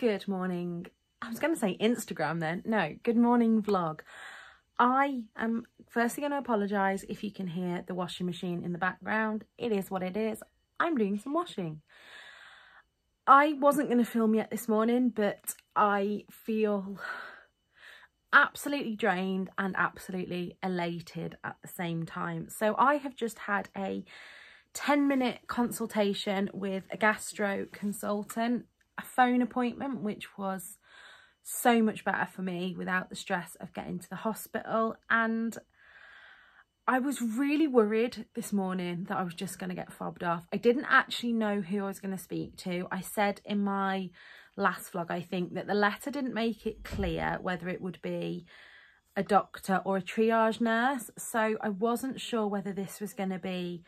good morning. I was going to say Instagram then. No, good morning vlog. I am firstly going to apologise if you can hear the washing machine in the background. It is what it is. I'm doing some washing. I wasn't going to film yet this morning, but I feel absolutely drained and absolutely elated at the same time. So I have just had a 10-minute consultation with a gastro consultant, a phone appointment, which was so much better for me without the stress of getting to the hospital. And I was really worried this morning that I was just going to get fobbed off. I didn't actually know who I was going to speak to. I said in my last vlog, I think, that the letter didn't make it clear whether it would be a doctor or a triage nurse. So I wasn't sure whether this was going to be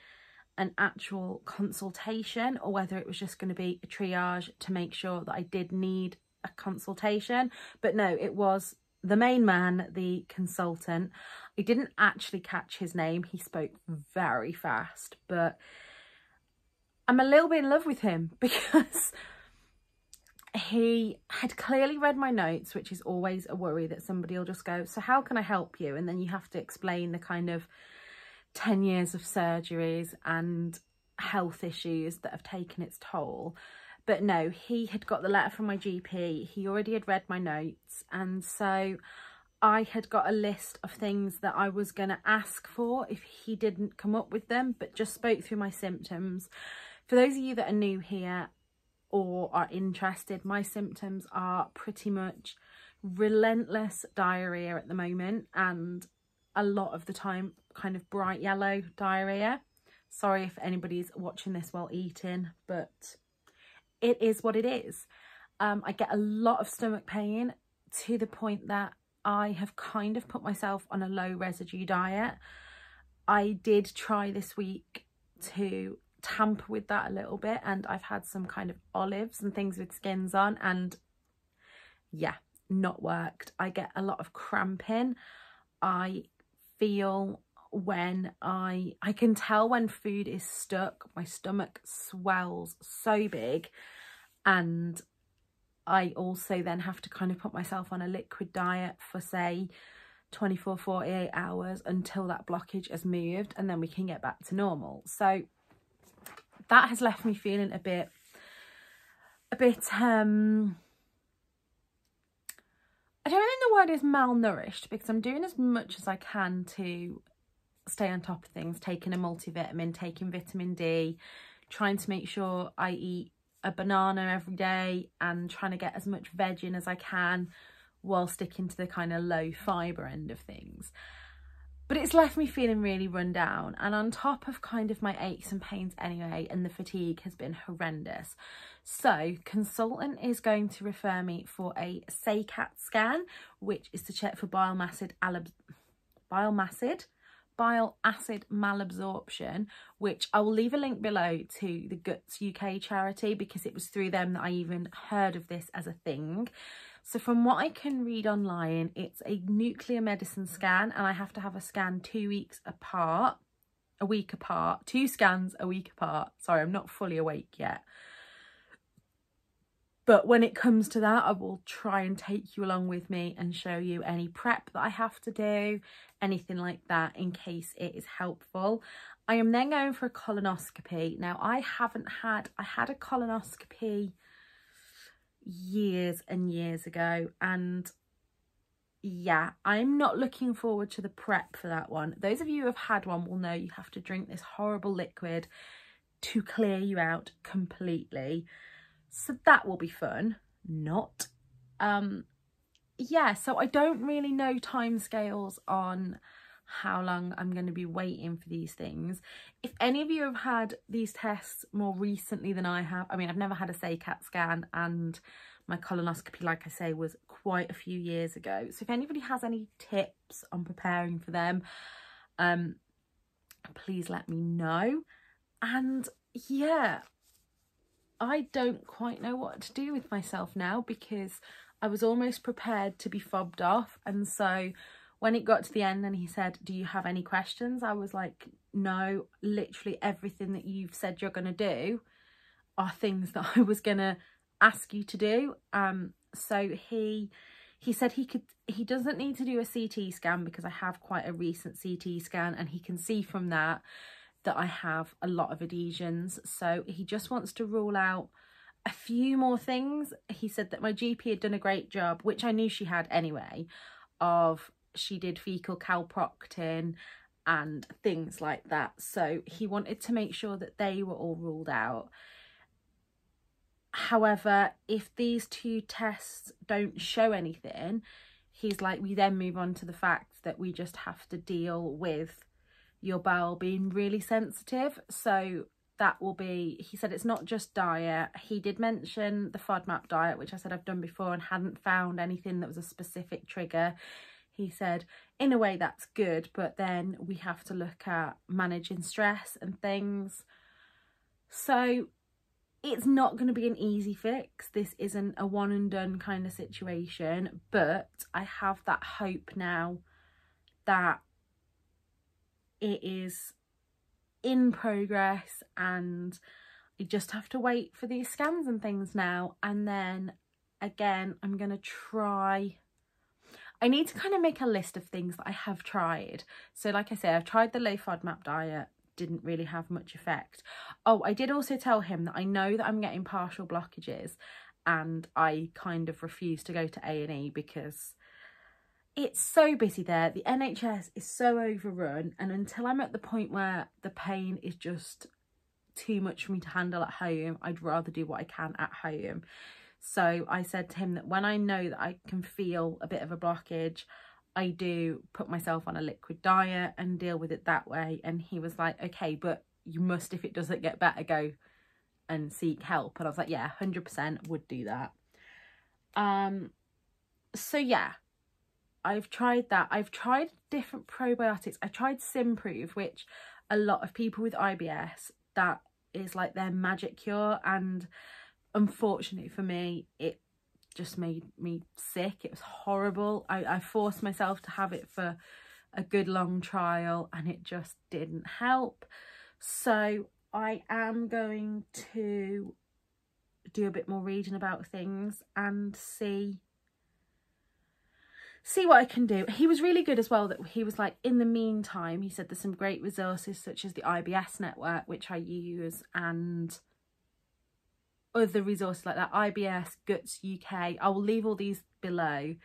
an actual consultation or whether it was just going to be a triage to make sure that I did need a consultation. But no, it was the main man, the consultant. I didn't actually catch his name. He spoke very fast, but I'm a little bit in love with him because he had clearly read my notes, which is always a worry that somebody will just go, so how can I help you? And then you have to explain the kind of 10 years of surgeries and health issues that have taken its toll. But no, he had got the letter from my GP. He already had read my notes. And so I had got a list of things that I was going to ask for if he didn't come up with them, but just spoke through my symptoms. For those of you that are new here or are interested, my symptoms are pretty much relentless diarrhea at the moment, and a lot of the time kind of bright yellow diarrhea. Sorry if anybody's watching this while eating, but it is what it is. I get a lot of stomach pain to the point that I have kind of put myself on a low residue diet. I did try this week to tamper with that a little bit, and I've had some kind of olives and things with skins on, and yeah, not worked. I get a lot of cramping. I feel when I can tell when food is stuck. My stomach swells so big, and I also then have to kind of put myself on a liquid diet for say 24, 48 hours until that blockage has moved, and then we can get back to normal. So that has left me feeling a bit I don't think the word is malnourished, because I'm doing as much as I can to stay on top of things, taking a multivitamin, taking vitamin D, trying to make sure I eat a banana every day and trying to get as much veg in as I can while sticking to the kind of low fibre end of things. But it's left me feeling really run down, and on top of kind of my aches and pains anyway, and the fatigue has been horrendous. So consultant is going to refer me for a CAT scan, which is to check for bile acid malabsorption, which I will leave a link below to the Guts UK charity, because it was through them that I even heard of this as a thing. So from what I can read online, it's a nuclear medicine scan, and I have to have a scan 2 weeks apart, a week apart, 2 scans a week apart. Sorry, I'm not fully awake yet. But when it comes to that, I will try and take you along with me and show you any prep that I have to do, anything like that, in case it is helpful. I am then going for a colonoscopy. Now, I had a colonoscopy years and years ago, and yeah, I'm not looking forward to the prep for that one. Those of you who have had one will know you have to drink this horrible liquid to clear you out completely. So that will be fun. Not. Yeah, so I don't really know timescales on how long I'm going to be waiting for these things. If any of you have had these tests more recently than I have, I mean, I've never had a CAT scan, and my colonoscopy, like I say, was quite a few years ago. So if anybody has any tips on preparing for them, please let me know. And yeah, I don't quite know what to do with myself now, because I was almost prepared to be fobbed off. And so when it got to the end and he said, do you have any questions? I was like, no, literally everything that you've said you're going to do are things that I was going to ask you to do. So he said he doesn't need to do a CT scan because I have quite a recent CT scan, and he can see from that I have a lot of adhesions. So he just wants to rule out a few more things. He said that my GP had done a great job, which I knew she had anyway, of she did fecal calprotectin and things like that. So he wanted to make sure that they were all ruled out. However, if these 2 tests don't show anything, he's like, we then move on to the fact that we just have to deal with your bowel being really sensitive. So that will be, he said, it's not just diet. He did mention the FODMAP diet, which I said I've done before and hadn't found anything that was a specific trigger. He said, in a way that's good, but then we have to look at managing stress and things. So it's not going to be an easy fix. This isn't a one and done kind of situation, but I have that hope now that it is in progress, and you just have to wait for these scans and things now. And then again, I'm going to try, I need to kind of make a list of things that I have tried. So like I say, I've tried the low FODMAP diet, didn't really have much effect. Oh, I did also tell him that I know that I'm getting partial blockages, and I kind of refuse to go to A&E because it's so busy there. The NHS is so overrun, and until I'm at the point where the pain is just too much for me to handle at home, I'd rather do what I can at home. So I said to him that when I know that I can feel a bit of a blockage, I do put myself on a liquid diet and deal with it that way. And he was like, okay, but you must, if it doesn't get better, go and seek help. And I was like, yeah, 100% would do that. So yeah, I've tried that. I've tried different probiotics. I tried Simprove, which a lot of people with IBS, that is like their magic cure. And unfortunately for me, it just made me sick. It was horrible. I forced myself to have it for a good long trial, and it just didn't help. So I am going to do a bit more reading about things and see what I can do. He was really good as well, that he was like, in the meantime, he said there's some great resources such as the IBS network, which I use, and other resources like that, IBS, Guts UK. I will leave all these below.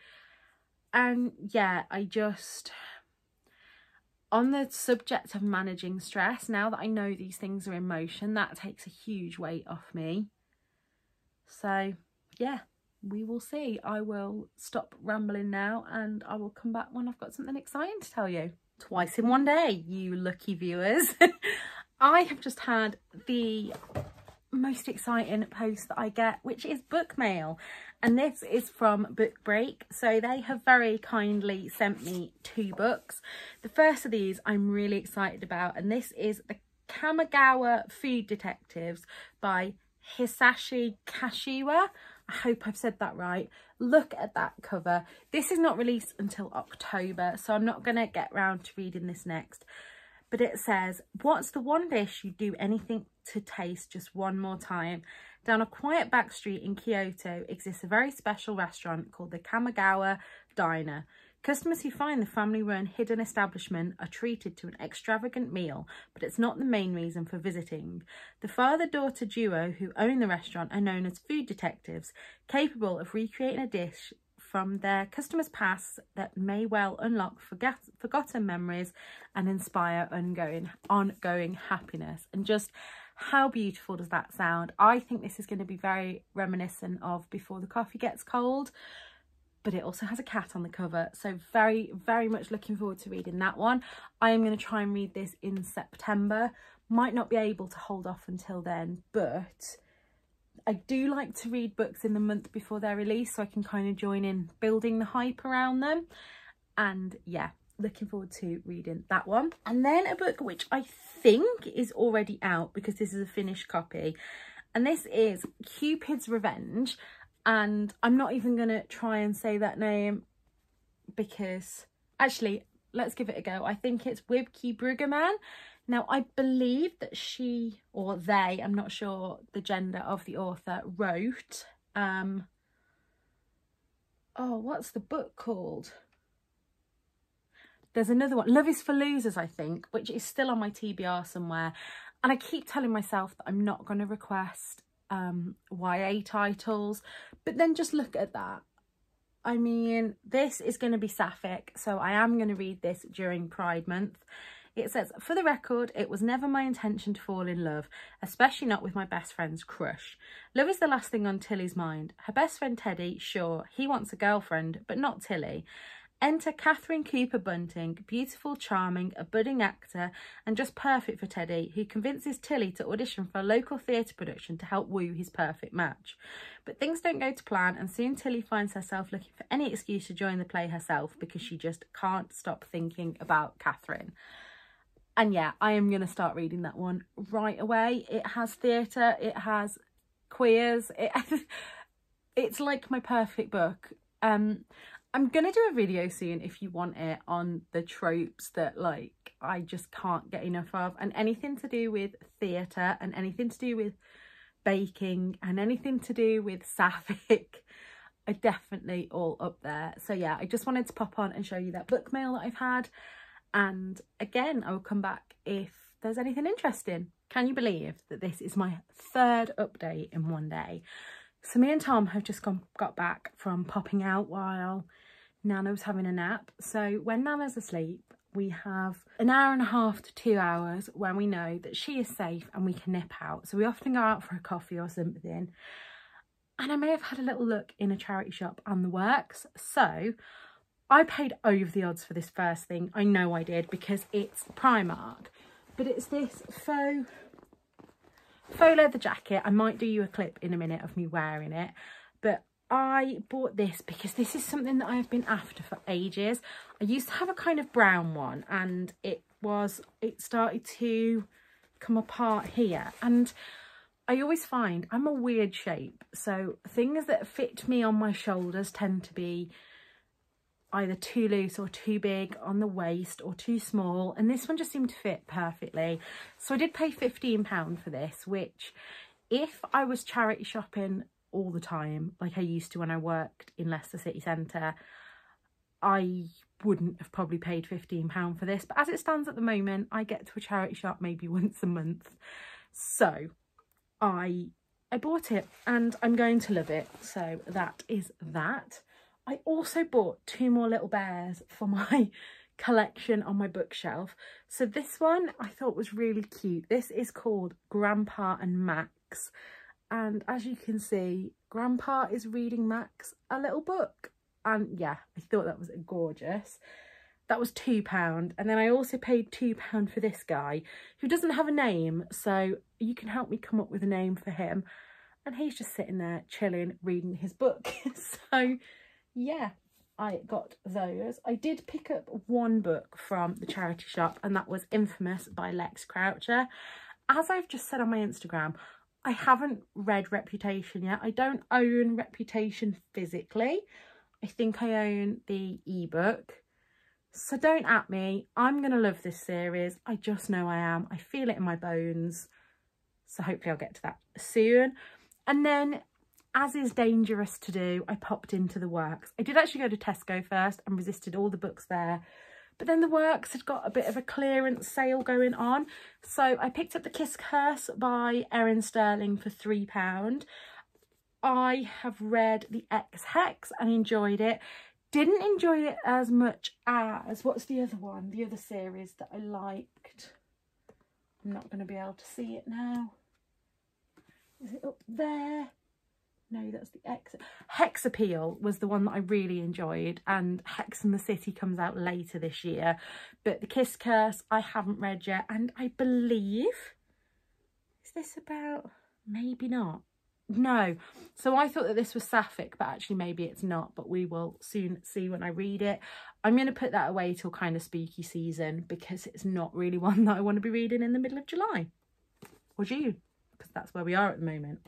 And yeah, I just, on the subject of managing stress, now that I know these things are in motion, that takes a huge weight off me. So yeah, we will see. I will stop rambling now, and I will come back when I've got something exciting to tell you. Twice in one day, you lucky viewers. I have just had the most exciting post that I get, which is Bookmail, and this is from Book Break. So they have very kindly sent me 2 books. The first of these I'm really excited about, and this is the Kamigawa Food Detectives by Hisashi Kashiwa. I hope I've said that right. Look at that cover. This is not released until October, so I'm not going to get round to reading this next. But it says, what's the one dish you'd do anything to taste just one more time? Down a quiet back street in Kyoto exists a very special restaurant called the Kamigawa Diner. Customers who find the family-run hidden establishment are treated to an extravagant meal, but it's not the main reason for visiting. The father-daughter duo who own the restaurant are known as food detectives, capable of recreating a dish from their customers' past that may well unlock forgotten memories and inspire ongoing happiness. And just how beautiful does that sound? I think this is going to be very reminiscent of Before the Coffee Gets Cold, but it also has a cat on the cover, so very, very much looking forward to reading that one. I am going to try and read this in September. Might not be able to hold off until then, but I do like to read books in the month before they're released, so I can kind of join in building the hype around them. And yeah, looking forward to reading that one. And then a book which I think is already out because this is a finished copy, and this is Cupid's Revenge. And I'm not even going to try and say that name because, actually, let's give it a go. I think it's Wibke Bruggeman. Now, I believe that she, or they, I'm not sure the gender of the author, wrote Oh, what's the book called? There's another one, Love is for Losers, I think, which is still on my TBR somewhere. And I keep telling myself that I'm not going to request YA titles, but then just look at that. I mean, this is going to be sapphic, so I am going to read this during Pride Month. It says, for the record, it was never my intention to fall in love, especially not with my best friend's crush. Love is the last thing on Tilly's mind. Her best friend Teddy, sure, he wants a girlfriend, but not Tilly. Enter Catherine Cooper Bunting, beautiful, charming, a budding actor, and just perfect for Teddy, who convinces Tilly to audition for a local theatre production to help woo his perfect match. But things don't go to plan, and soon Tilly finds herself looking for any excuse to join the play herself because she just can't stop thinking about Catherine. And yeah, I am going to start reading that one right away. It has theatre, it has queers, it's like my perfect book. I'm going to do a video soon, if you want it, on the tropes that, like, I just can't get enough of. And anything to do with theatre and anything to do with baking and anything to do with sapphic are definitely all up there. So yeah, I just wanted to pop on and show you that book mail that I've had. And again, I will come back if there's anything interesting. Can you believe that this is my third update in one day? So me and Tom have just got back from popping out while Nana was having a nap. So when Nana's asleep, we have an hour and a half to 2 hours when we know that she is safe and we can nip out. So we often go out for a coffee or something. And I may have had a little look in a charity shop on the works. So I paid over the odds for this first thing. I know I did because it's Primark. But it's this faux leather jacket. I might do you a clip in a minute of me wearing it, but I bought this because this is something that I have been after for ages. I used to have a kind of brown one and it started to come apart here, and I always find I'm a weird shape, so things that fit me on my shoulders tend to be either too loose or too big on the waist or too small, and this one just seemed to fit perfectly. So I did pay £15 for this, which if I was charity shopping all the time like I used to when I worked in Leicester City Centre, I wouldn't have probably paid £15 for this. But as it stands at the moment, I get to a charity shop maybe once a month, so I bought it and I'm going to love it. So that is that. I also bought 2 more little bears for my collection on my bookshelf. So this one I thought was really cute. This is called Grandpa and Max. And as you can see, Grandpa is reading Max a little book. And yeah, I thought that was gorgeous. That was £2. And then I also paid £2 for this guy who doesn't have a name. So you can help me come up with a name for him. And he's just sitting there chilling, reading his book. So yeah, I got those. I did pick up one book from the charity shop, and that was Infamous by Lex Croucher. As I've just said on my Instagram, I haven't read Reputation yet. I don't own Reputation physically. I think I own the ebook. So don't at me. I'm going to love this series. I just know I am. I feel it in my bones. So hopefully I'll get to that soon. And then, as is dangerous to do, I popped into the Works. I did actually go to Tesco first and resisted all the books there. But then the Works had got a bit of a clearance sale going on. So I picked up The Kiss Curse by Erin Sterling for £3. I have read The Ex-Hex and enjoyed it. Didn't enjoy it as much as, what's the other one? The other series that I liked. I'm not going to be able to see it now. Is it up there? No, that's the Hex Appeal was the one that I really enjoyed, and Hex and the City comes out later this year. But The Kiss Curse I haven't read yet, and I believe, is this about, maybe not. No, so I thought that this was sapphic, but actually maybe it's not, but we will soon see when I read it. I'm going to put that away till kind of spooky season because it's not really one that I want to be reading in the middle of July or June, because that's where we are at the moment.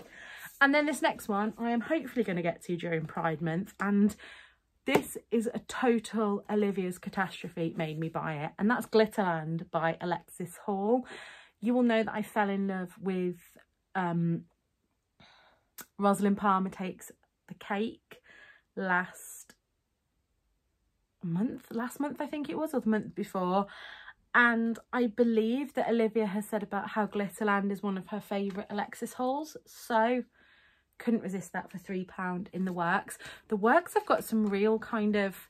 And then this next one I am hopefully going to get to during Pride Month, and this is a total Olivia's catastrophe made me buy it, and that's Glitterland by Alexis Hall. You will know that I fell in love with Rosalind Palmer takes the cake last month I think it was, or the month before, and I believe that Olivia has said about how Glitterland is one of her favourite Alexis hauls, so couldn't resist that for £3 in the Works. The Works have got some real kind of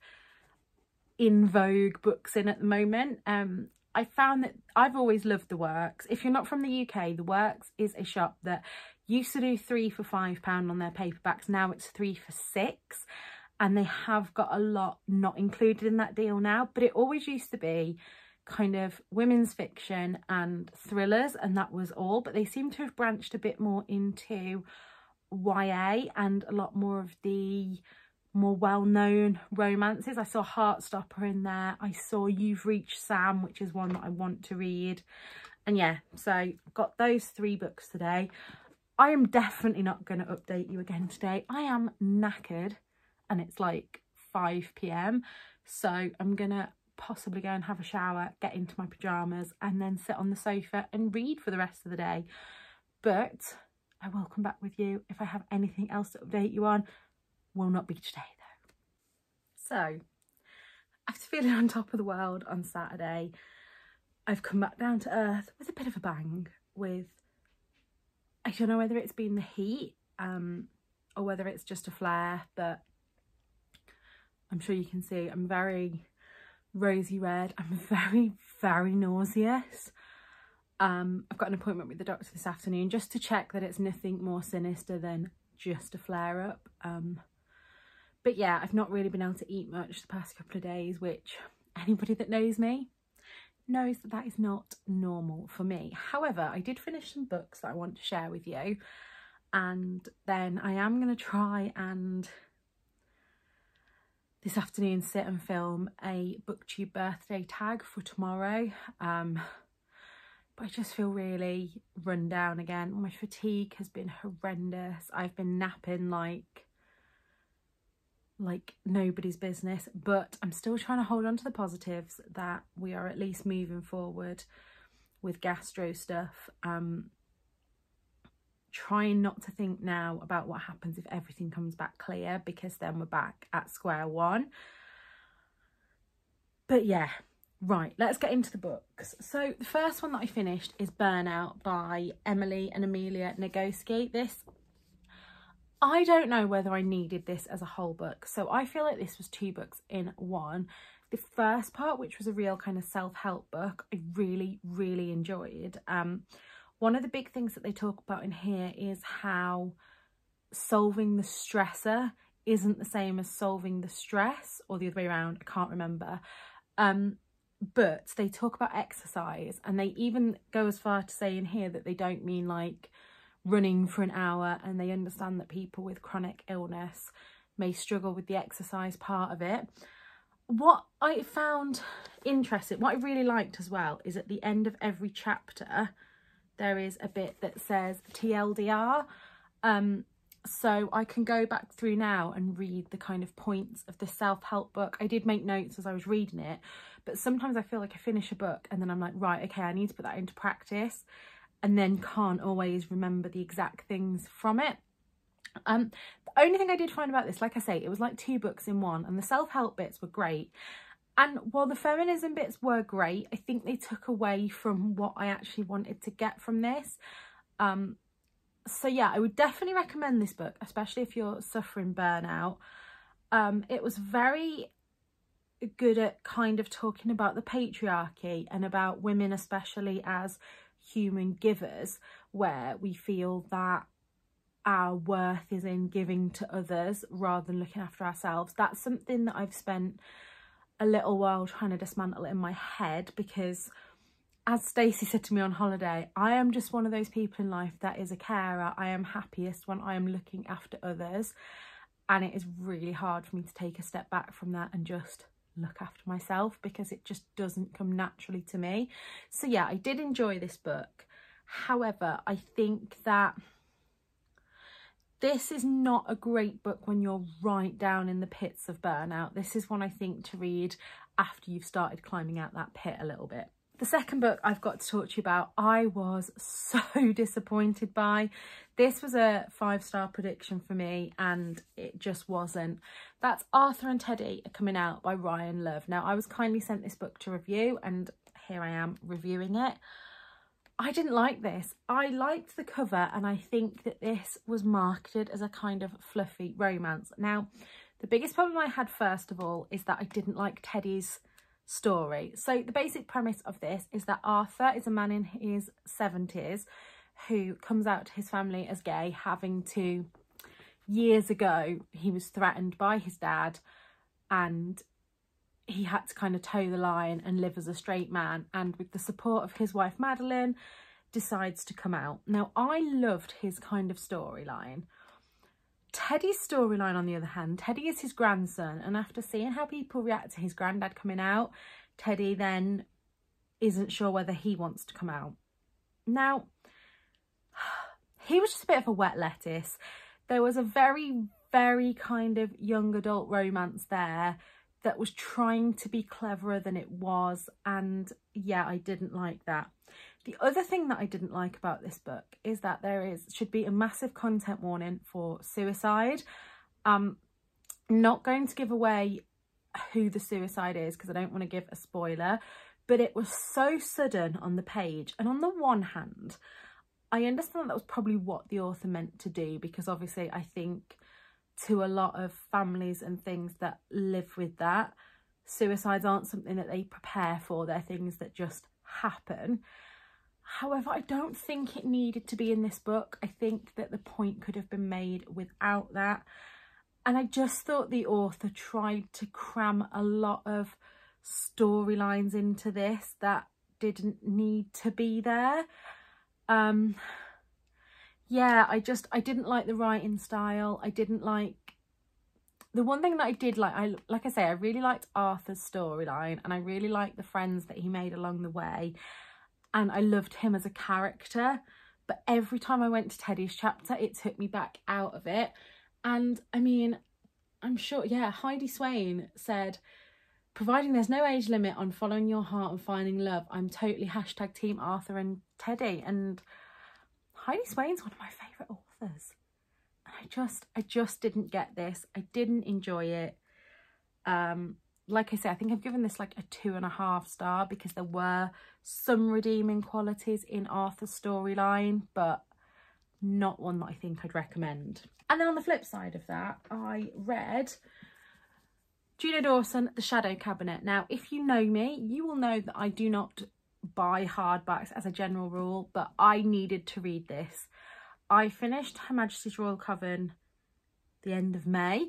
in vogue books in at the moment. I found that I've always loved the Works. If you're not from the UK, the Works is a shop that used to do 3 for £5 on their paperbacks. Now it's 3 for £6, and they have got a lot not included in that deal now, but it always used to be kind of women's fiction and thrillers, and that was all. But they seem to have branched a bit more into YA and a lot more of the more well-known romances. I saw Heartstopper in there. I saw You've Reached Sam, which is one that I want to read. And yeah, so got those 3 books today. I am definitely not going to update you again today. I am knackered and it's like 5 p.m. So I'm going to possibly go and have a shower, get into my pyjamas, and then sit on the sofa and read for the rest of the day. But I will come back with you if I have anything else to update you on. Will not be today though. So after feeling on top of the world on Saturday, I've come back down to earth with a bit of a bang. With, I don't know whether it's been the heat or whether it's just a flare, but I'm sure you can see I'm very rosy red. I'm very nauseous. I've got an appointment with the doctor this afternoon just to check that it's nothing more sinister than just a flare-up. But yeah, I've not really been able to eat much the past couple of days, which anybody that knows me knows that that is not normal for me. However, I did finish some books that I want to share with you, and then I am going to try and this afternoon sit and film a BookTube birthday tag for tomorrow. But I just feel really run down again. My fatigue has been horrendous. I've been napping like nobody's business, but I'm still trying to hold on to the positives that we are at least moving forward with gastro stuff. Trying not to think now about what happens if everything comes back clear, because then we're back at square one. But yeah, right, let's get into the books. So the first one that I finished is Burnout by Emily and Amelia Nagoski. This, I don't know whether I needed this as a whole book. So I feel like this was 2 books in one. The first part, which was a real kind of self-help book, I really enjoyed. One of the big things that they talk about in here is how solving the stressor isn't the same as solving the stress, or the other way around, I can't remember. But they talk about exercise, and they even go as far to say in here that they don't mean like running for an hour, and they understand that people with chronic illness may struggle with the exercise part of it. What I found interesting, what I really liked as well, is at the end of every chapter there is a bit that says TLDR. So I can go back through now and read the kind of points of the self-help book. I did make notes as I was reading it, but sometimes I feel like I finish a book and then I'm like, right, okay, I need to put that into practice, and then can't always remember the exact things from it. The only thing I did find about this, like I say, it was like 2 books in one, and the self-help bits were great. And while the feminism bits were great, I think they took away from what I actually wanted to get from this. So yeah, I would definitely recommend this book, especially if you're suffering burnout. It was very good at kind of talking about the patriarchy and about women, especially as human givers, where we feel that our worth is in giving to others rather than looking after ourselves. That's something that I've spent a little while trying to dismantle in my head, because as Stacey said to me on holiday, I am just one of those people in life that is a carer. I am happiest when I am looking after others, and it is really hard for me to take a step back from that and just look after myself, because it just doesn't come naturally to me. So yeah, I did enjoy this book. However, I think that this is not a great book when you're right down in the pits of burnout. This is one I think to read after you've started climbing out that pit a little bit. The The second book I've got to talk to you about, I was so disappointed by. This was a 5-star prediction for me and it just wasn't. That's Arthur and Teddy Are Coming Out by Ryan Love. Now, I was kindly sent this book to review and here I am reviewing it. I didn't like this. I liked the cover and I think that this was marketed as a kind of fluffy romance. Now, the biggest problem I had first of all is that I didn't like Teddy's story. So the basic premise of this is that Arthur is a man in his 70s who comes out to his family as gay, having to, years ago, he was threatened by his dad and he had to kind of toe the line and live as a straight man, and with the support of his wife Madeline decides to come out. Now, I loved his kind of storyline. Teddy's storyline, on the other hand, Teddy is his grandson, and after seeing how people react to his granddad coming out, Teddy then isn't sure whether he wants to come out. Now, he was just a bit of a wet lettuce. There was a very, very kind of young adult romance there that was trying to be cleverer than it was, and yeah, I didn't like that. The other thing that I didn't like about this book is that there should be a massive content warning for suicide. Not going to give away who the suicide is because I don't want to give a spoiler, but it was so sudden on the page. And on the one hand, I understand that was probably what the author meant to do, because obviously I think to a lot of families and things that live with that, suicides aren't something that they prepare for. They're things that just happen. However, I don't think it needed to be in this book. I think that the point could have been made without that. And I just thought the author tried to cram a lot of storylines into this that didn't need to be there. Yeah, I didn't like the writing style. I didn't like... The one thing that I did like, like I say, I really liked Arthur's storyline and I really liked the friends that he made along the way. And I loved him as a character. But every time I went to Teddy's chapter, it took me back out of it. And I mean, I'm sure, yeah, Heidi Swain said, providing there's no age limit on following your heart and finding love, I'm totally # Team Arthur and Teddy. And Heidi Swain's one of my favourite authors. And I just didn't get this. I didn't enjoy it. Like I say, I think I've given this like a 2.5 star because there were some redeeming qualities in Arthur's storyline, but not one that I think I'd recommend. And then on the flip side of that, I read Juno Dawson, The Shadow Cabinet. Now, if you know me, you will know that I do not buy hardbacks as a general rule, but I needed to read this. I finished Her Majesty's Royal Coven the end of May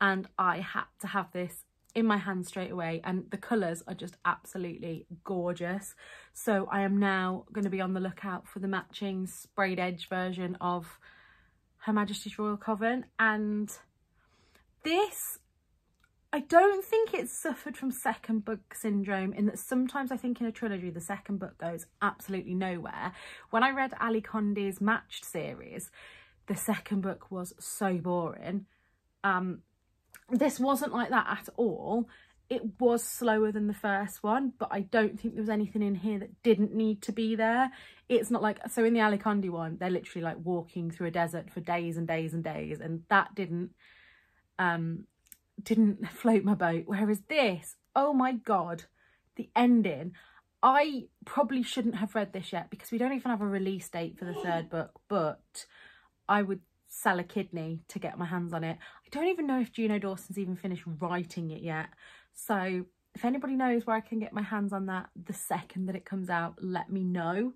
and I had to have this in my hand straight away, and the colours are just absolutely gorgeous. So I am now going to be on the lookout for the matching sprayed edge version of Her Majesty's Royal Coven. And this, I don't think it's suffered from second book syndrome, in that sometimes I think in a trilogy the second book goes absolutely nowhere. When I read Ali Condi's Matched series, the second book was so boring. This wasn't like that at all. It was slower than the first one, but I don't think there was anything in here that didn't need to be there. It's not like, so in the Ali Condi one, they're literally like walking through a desert for days and days and days, and that didn't float my boat. Whereas this, oh my God, the ending. I probably shouldn't have read this yet because we don't even have a release date for the third book, but I would sell a kidney to get my hands on it. I don't even know if Juno Dawson's even finished writing it yet. So if anybody knows where I can get my hands on that the second that it comes out, let me know.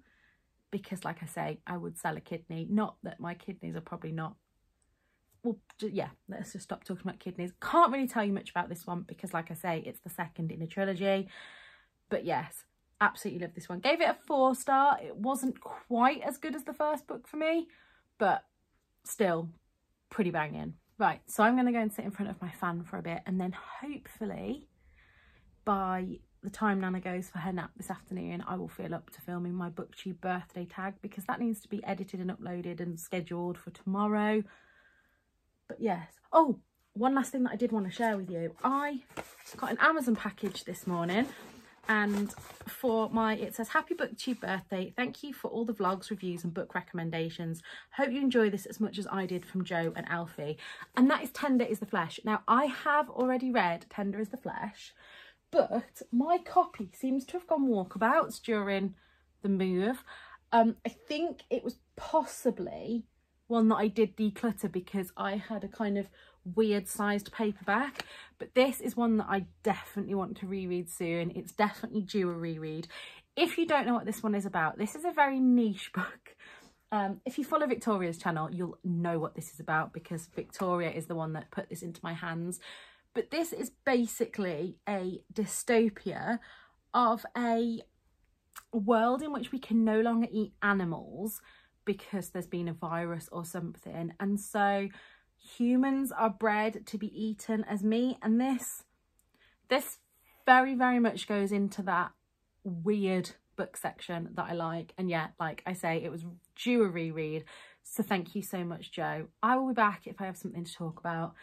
Because like I say, I would sell a kidney. Not that my kidneys are probably not... Well, yeah, let's just stop talking about kidneys. Can't really tell you much about this one because like I say, it's the second in a trilogy. But yes, absolutely love this one. Gave it a 4 star. It wasn't quite as good as the first book for me, but still pretty banging. Right, so I'm going to go and sit in front of my fan for a bit, and then hopefully by the time Nana goes for her nap this afternoon, I will feel up to filming my BookTube birthday tag, because that needs to be edited and uploaded and scheduled for tomorrow. But yes. Oh, one last thing that I did want to share with you. I got an Amazon package this morning. And it says, happy booktube birthday. Thank you for all the vlogs, reviews and book recommendations. Hope you enjoy this as much as I did from Joe and Alfie. And that is Tender is the Flesh. Now, I have already read Tender is the Flesh, but my copy seems to have gone walkabouts during the move. I think it was possibly one that I did declutter because I had a kind of weird sized paperback, but this is one that I definitely want to reread soon. It's definitely due a reread. If you don't know what this one is about, this is a very niche book. If you follow Victoria's channel, you'll know what this is about because Victoria is the one that put this into my hands. But this is basically a dystopia of a world in which we can no longer eat animals because there's been a virus or something, and so humans are bred to be eaten as meat. And this very, very much goes into that weird book section that I like. And yeah, like I say, it was due a reread, so thank you so much, Joe. I will be back if I have something to talk about,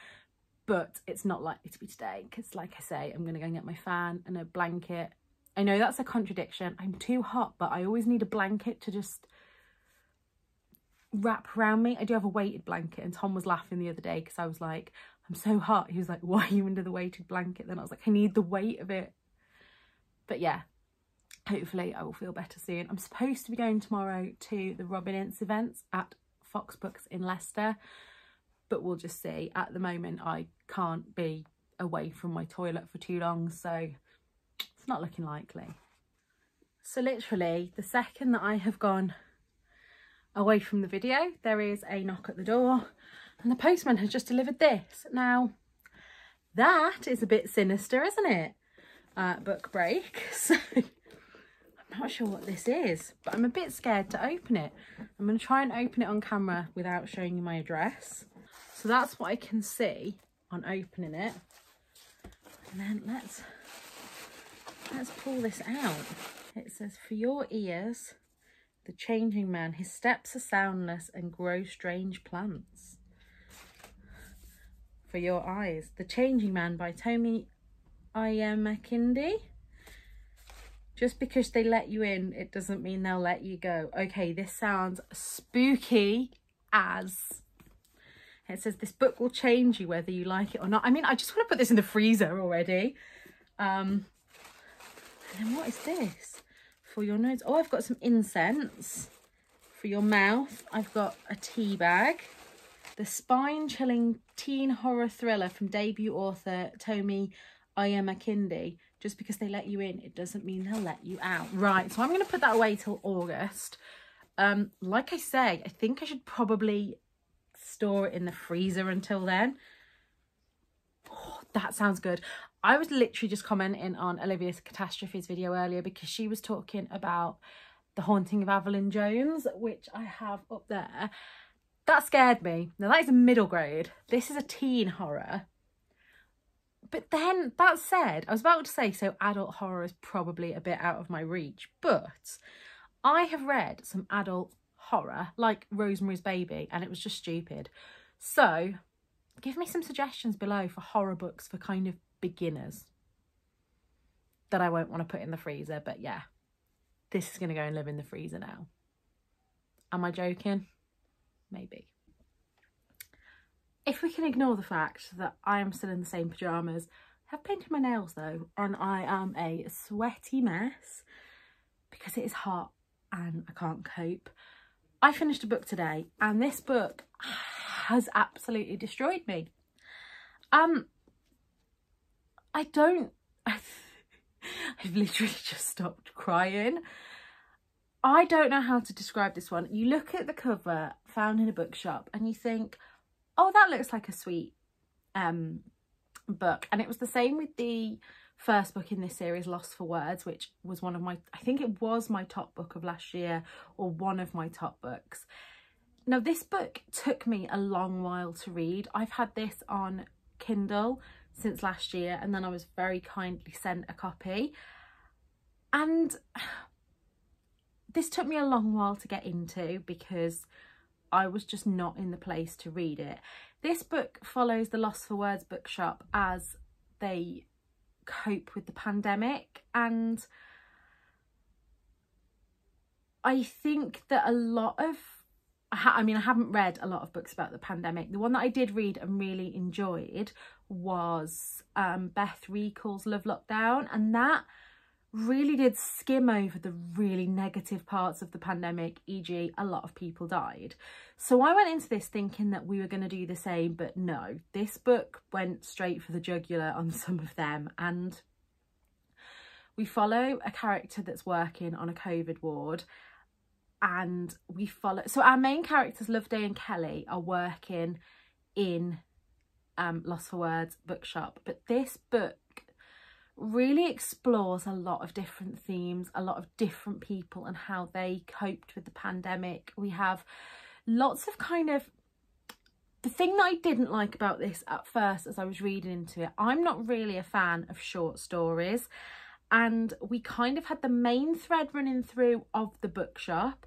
but it's not likely to be today because, like I say, I'm gonna go and get my fan and a blanket. I know that's a contradiction. I'm too hot, but I always need a blanket to just wrap around me. I do have a weighted blanket, and Tom was laughing the other day because I was like, I'm so hot. He was like, why are you under the weighted blanket? Then I was like, I need the weight of it. But yeah, hopefully I will feel better soon. I'm supposed to be going tomorrow to the Robin Ince events at Fox Books in Leicester, but we'll just see. At the moment, I can't be away from my toilet for too long, so it's not looking likely. So literally, the second that I have gone away from the video, there is a knock at the door and the postman has just delivered this. Now, that is a bit sinister, isn't it? Book break. So I'm not sure what this is, but I'm a bit scared to open it. I'm going to try and open it on camera without showing you my address. So that's what I can see on opening it. And then let's pull this out. It says, for your ears, the changing man, his steps are soundless and grow strange plants. For your eyes, the changing man by Tomi Ayamakindi. Just because they let you in, it doesn't mean they'll let you go. Okay, this sounds spooky as. It says this book will change you whether you like it or not. I mean, I just want to put this in the freezer already. And then what is this? For your nose. Oh, I've got some incense. For your mouth, I've got a tea bag. The spine-chilling teen horror thriller from debut author Tomi Ayamakindi. Just because they let you in, it doesn't mean they'll let you out. Right, so I'm going to put that away till August. Like I say, I think I should probably store it in the freezer until then. Oh, that sounds good. I was literally just commenting on Olivia's Catastrophes video earlier because she was talking about The Haunting of Evelyn Jones, which I have up there. That scared me. Now that is a middle grade. This is a teen horror. But then, that said, I was about to say, so adult horror is probably a bit out of my reach, but I have read some adult horror, like Rosemary's Baby, and it was just stupid. So, give me some suggestions below for horror books for kind of beginners that I won't want to put in the freezer, but yeah, this is going to go and live in the freezer now. Am I joking? Maybe. If we can ignore the fact that I am still in the same pyjamas, I have painted my nails though, and I am a sweaty mess because it is hot and I can't cope. I finished a book today and this book has absolutely destroyed me. I've literally just stopped crying. I don't know how to describe this one. You look at the cover, found in a bookshop, and you think, oh, that looks like a sweet book. And it was the same with the first book in this series, Lost for Words, which was one of my, I think it was my top book of last year, or one of my top books. Now, this book took me a long while to read. I've had this on Kindle since last year, and then I was very kindly sent a copy. And this took me a long while to get into because I was just not in the place to read it. This book follows the Lost for Words bookshop as they cope with the pandemic. And I think that a lot of, I mean, I haven't read a lot of books about the pandemic. The one that I did read and really enjoyed was Beth Recall's Love Lockdown, and that really did skim over the really negative parts of the pandemic, e.g. a lot of people died. So I went into this thinking that we were going to do the same, but no, this book went straight for the jugular on some of them. And we follow a character that's working on a COVID ward, and we follow, so our main characters Loveday and Kelly are working in Lost for Words bookshop, but this book really explores a lot of different themes, a lot of different people and how they coped with the pandemic. We have lots of kind of, the thing that I didn't like about this at first as I was reading into it, I'm not really a fan of short stories, and we kind of had the main thread running through of the bookshop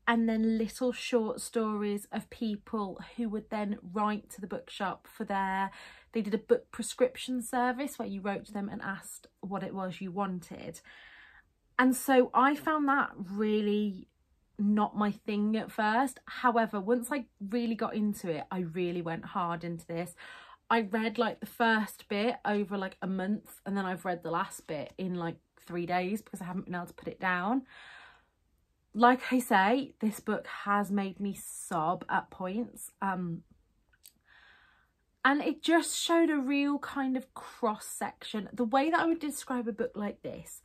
and then little short stories of people who would then write to the bookshop for they did a book prescription service where you wrote to them and asked what it was you wanted. And so I found that really not my thing at first. However, once I really got into it, I really went hard into this. I read like the first bit over like a month, and then I've read the last bit in like 3 days because I haven't been able to put it down. Like I say, this book has made me sob at points. And it just showed a real kind of cross section. The way that I would describe a book like this,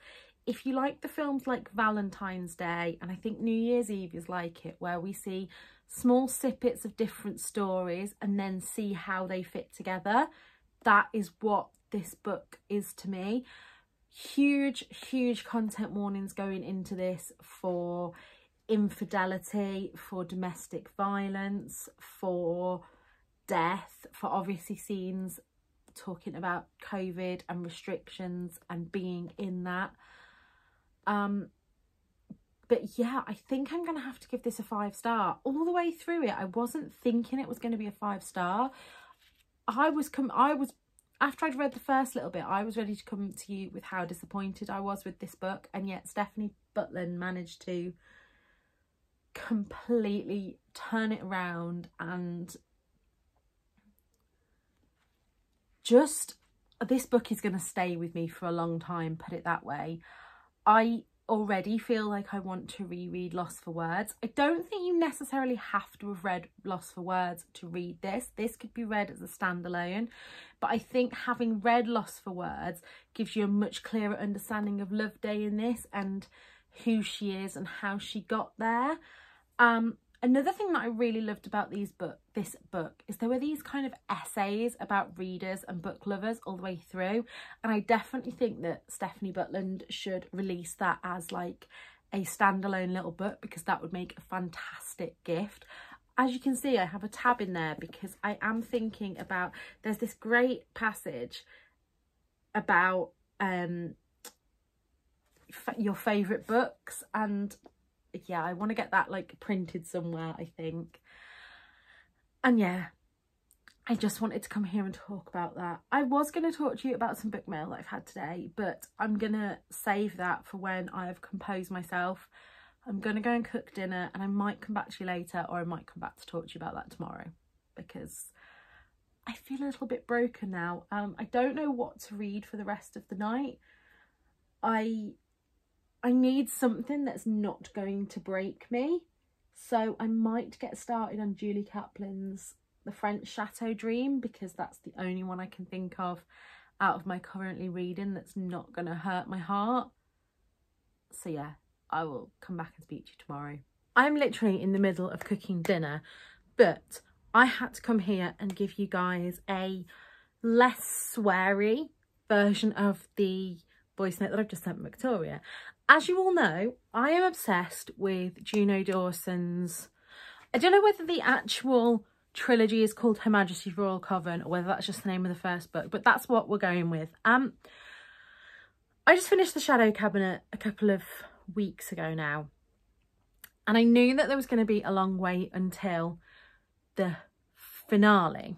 if you like the films like Valentine's Day, and I think New Year's Eve is like it, where we see small snippets of different stories and then see how they fit together, that is what this book is to me. Huge content warnings going into this for infidelity, for domestic violence, for death, for obviously scenes talking about COVID and restrictions and being in that. But yeah, I think I'm gonna have to give this a 5-star. All the way through it, I wasn't thinking it was going to be a 5-star. I was after I'd read the first little bit, I was ready to come to you with how disappointed I was with this book, and yet Stephanie Butland managed to completely turn it around. And just, this book is going to stay with me for a long time, put it that way. I already feel like I want to reread Lost for Words. I don't think you necessarily have to have read Lost for Words to read this. This could be read as a standalone, but I think having read Lost for Words gives you a much clearer understanding of Loveday in this and who she is and how she got there. Another thing that I really loved about this book is there were these kind of essays about readers and book lovers all the way through, and I definitely think that Stephanie Butland should release that as like a standalone little book, because that would make a fantastic gift. As you can see, I have a tab in there because I am thinking about, there's this great passage about your favourite books, and yeah, I want to get that like printed somewhere, I think. And yeah, I just wanted to come here and talk about that. I was going to talk to you about some book mail that I've had today, but I'm going to save that for when I've composed myself. I'm going to go and cook dinner, and I might come back to you later, or I might come back to talk to you about that tomorrow, because I feel a little bit broken now. I don't know what to read for the rest of the night. I need something that's not going to break me. So I might get started on Julie Kaplan's The French Chateau Dream, because that's the only one I can think of out of my currently reading that's not going to hurt my heart. So yeah, I will come back and speak to you tomorrow. I'm literally in the middle of cooking dinner, but I had to come here and give you guys a less sweary version of the voice note that I've just sent Victoria. As you all know, I am obsessed with Juno Dawson's, I don't know whether the actual trilogy is called Her Majesty's Royal Coven or whether that's just the name of the first book, but that's what we're going with. I just finished The Shadow Cabinet a couple of weeks ago now, and I knew that there was going to be a long wait until the finale.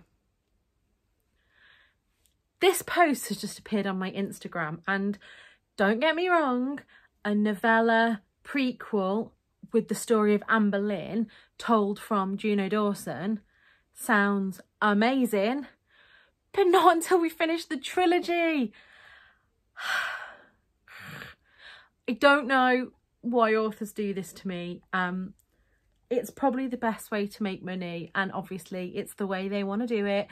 This post has just appeared on my Instagram, and don't get me wrong, a novella prequel with the story of Anne Boleyn told from Juno Dawson sounds amazing, but not until we finish the trilogy. I don't know why authors do this to me. It's probably the best way to make money, and obviously it's the way they want to do it.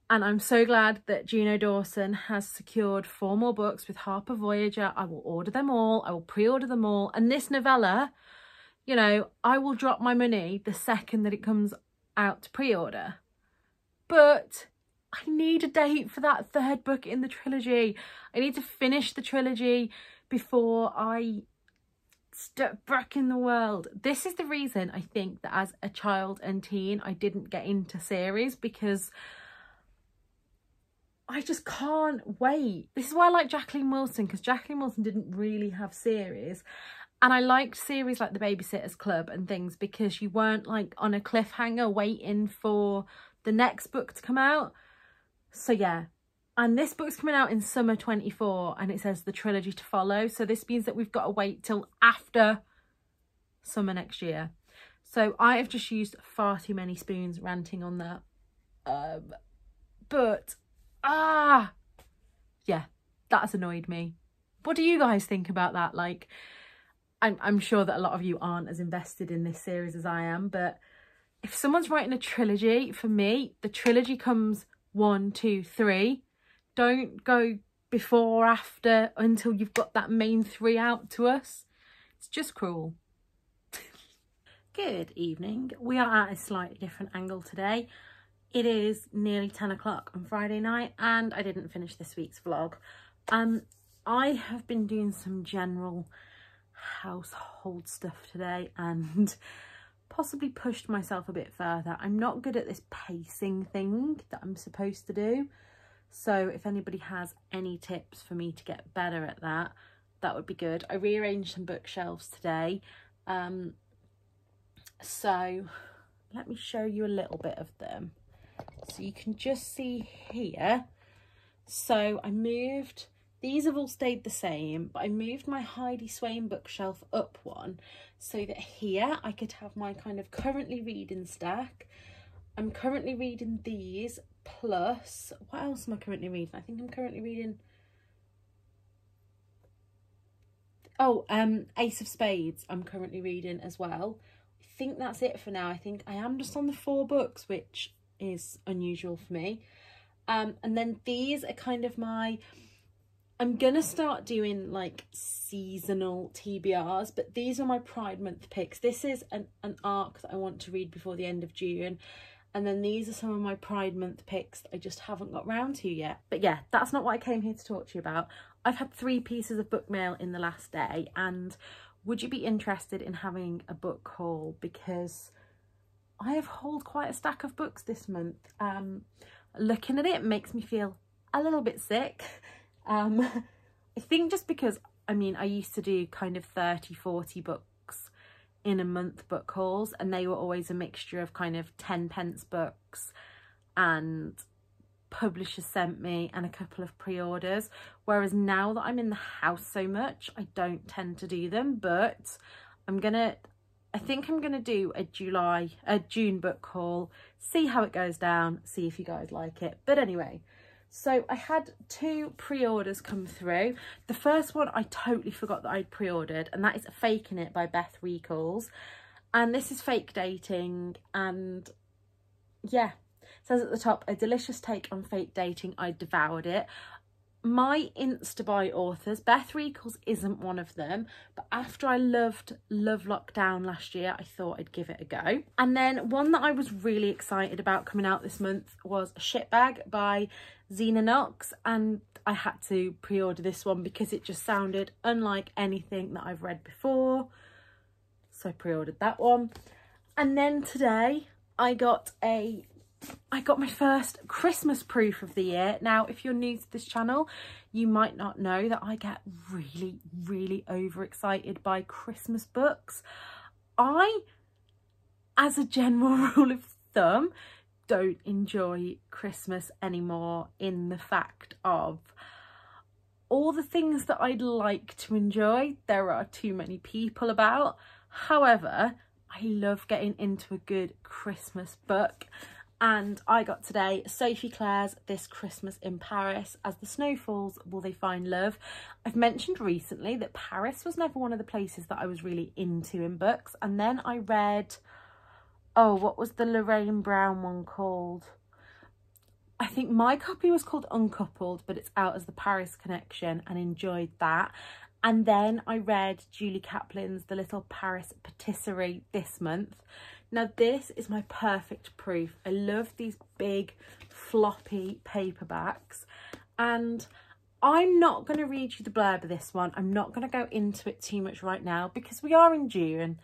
And I'm so glad that Juno Dawson has secured 4 more books with Harper Voyager. I will order them all. I will pre-order them all. And this novella, you know, I will drop my money the second that it comes out to pre-order. But I need a date for that 3rd book in the trilogy. I need to finish the trilogy before I step back in the world. This is the reason I think that as a child and teen I didn't get into series, because I just can't wait. This is why I like Jacqueline Wilson, because Jacqueline Wilson didn't really have series. And I liked series like The Babysitter's Club and things because you weren't like on a cliffhanger waiting for the next book to come out. So yeah, and this book's coming out in summer 24 and it says the trilogy to follow. So this means that we've got to wait till after summer next year. So I have just used far too many spoons ranting on that. Yeah, that's annoyed me. What do you guys think about that? Like, I'm sure that a lot of you aren't as invested in this series as I am, but if someone's writing a trilogy, for me, the trilogy comes 1, 2, 3. Don't go before or after until you've got that main 3 out to us. It's just cruel. Good evening. We are at a slightly different angle today. It is nearly 10 o'clock on Friday night and I didn't finish this week's vlog. I have been doing some general household stuff today and possibly pushed myself a bit further. I'm not good at this pacing thing that I'm supposed to do. So if anybody has any tips for me to get better at that, that would be good. I rearranged some bookshelves today. So let me show you a little bit of them. So you can just see here. So I moved, these have all stayed the same, but I moved my Heidi Swain bookshelf up one so that here I could have my kind of currently reading stack. I'm currently reading these, plus, what else am I currently reading? I think I'm currently reading, Ace of Spades I'm currently reading as well. I think that's it for now. I think I am just on the 4 books, which is unusual for me. And then these are kind of my, I'm gonna start doing like seasonal TBRs, but these are my Pride Month picks. This is an arc that I want to read before the end of June. And then these are some of my Pride Month picks that I just haven't got round to yet. But yeah, that's not what I came here to talk to you about. I've had 3 pieces of book mail in the last day, and would you be interested in having a book haul? Because I have hauled quite a stack of books this month. Looking at it makes me feel a little bit sick. I think just because, I mean, I used to do kind of 30, 40 books in a month book hauls, and they were always a mixture of kind of 10p books and publishers sent me and a couple of pre-orders, whereas now that I'm in the house so much I don't tend to do them. But I think I'm gonna do a June book haul, see how it goes down, see if you guys like it. But anyway, so I had 2 pre-orders come through. The first one I totally forgot that I'd pre-ordered, and that is Faking It by Beth Recalls. And this is fake dating, and yeah, it says at the top, a delicious take on fake dating. I devoured it. My Insta-buy authors, Beth Recalls isn't one of them, but after I loved Love Lockdown last year, I thought I'd give it a go. And then one that I was really excited about coming out this month was Shitbag by Zena Knox, and I had to pre-order this one because it just sounded unlike anything that I've read before. So I pre-ordered that one. And then today I got my first Christmas proof of the year. Now, if you're new to this channel, you might not know that I get really, really overexcited by Christmas books. I, as a general rule of thumb, don't enjoy Christmas anymore in the fact of all the things that I'd like to enjoy. There are too many people about. However, I love getting into a good Christmas book. And I got today Sophie Clare's This Christmas in Paris. As the snow falls, will they find love? I've mentioned recently that Paris was never one of the places that I was really into in books. And then I read, oh, what was the Lorraine Brown one called? I think my copy was called Uncoupled, but it's out as the Paris Connection, and enjoyed that. And then I read Julie Kaplan's The Little Paris Patisserie this month. Now this is my perfect proof. I love these big floppy paperbacks, and I'm not going to read you the blurb of this one. I'm not going to go into it too much right now because we are in June,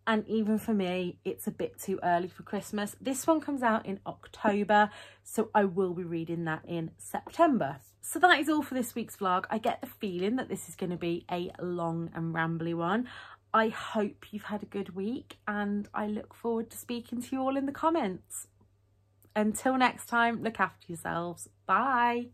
and even for me it's a bit too early for Christmas. This one comes out in October, so I will be reading that in September. So that is all for this week's vlog. I get the feeling that this is going to be a long and rambly one. I hope you've had a good week, and I look forward to speaking to you all in the comments. Until next time, look after yourselves. Bye.